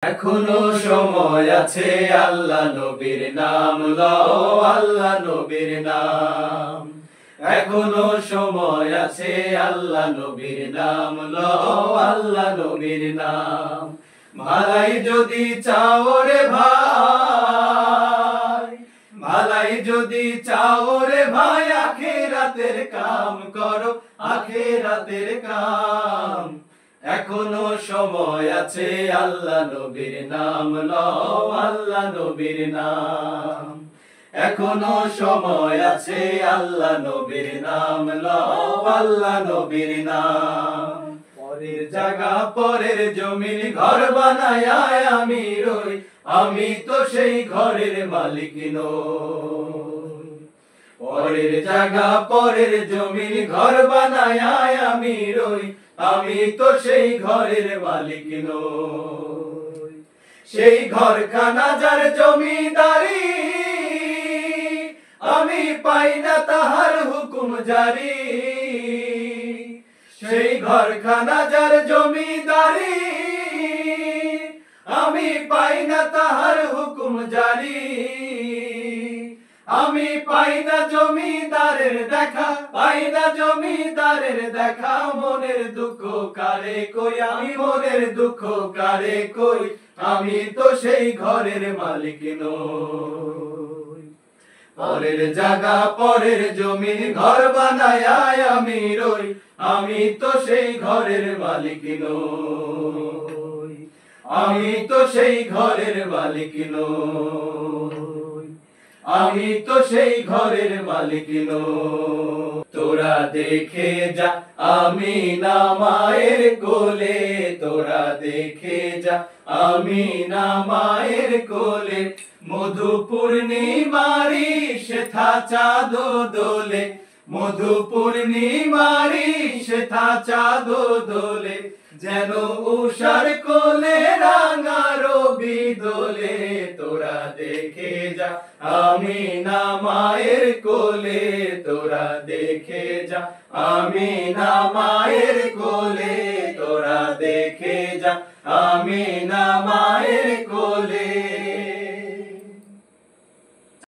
এখনো সময় আছে, আল্লাহ নবীর নাম লও, আল্লাহ নবীর নাম। এখনো সময় আছে, আল্লাহ নবীর নাম লও, আল্লাহ নবীর নাম। ভালাই যদি চাও রে ভাই, ভালাই যদি চাও রে ভাই, আখিরাতের কাম করো, আখিরাতের কাম। এখনো সময় আছে, আল্লাহ নবীর নাম লও, আল্লাহ নবীর নাম। এখনো সময় আছে, আল্লাহ নবীর নাম লও, আল্লাহ নবীর নাম। পরের জায়গা পরের জমিন ঘর বানায় আমি রই, আমি তো সেই ঘরের মালিক নই। পরের জায়গা পরের জমিন ঘর বানায় আমি রই, আমি তো সেই ঘরের মালিক নই। সেই ঘরখানা যার জমিদারি, আমি পাই না তাহার হুকুম জারি। সেই ঘরখানা যার জমিদারি, আমি পাই না তাহার হুকুম জারি। আমি পাই না জমিদারের দেখা, পাই না জমিদারের দেখা। মনের দুঃখ কারে কই, আমি মনের দুঃখ কারে কই, আমি তো সেই ঘরের মালিক নই। পরের জায়গা পরের জমিন ঘর বানায় আমি রই, আমি তো সেই ঘরের মালিক নই। আমি তো সেই ঘরের মালিক নই। আমি তো সেই ঘরের মালিক নই। তোরা দেখে যা আমি না মায়ের কোলে, তোরা দেখে যা আমি না মায়ের কোলে। মধু পূর্ণিমারি সেথা চাঁদ দোলে, মধু পূর্ণিমারি সেথা চাঁদ দোলে। যেন উষার কোলে রাঙা রবি দোলে। তোরা দেখে যা আমি না মায়ের কোলে, তোরা দেখে যা আমি না মায়ের কোলে। তোরা দেখে যা আমি না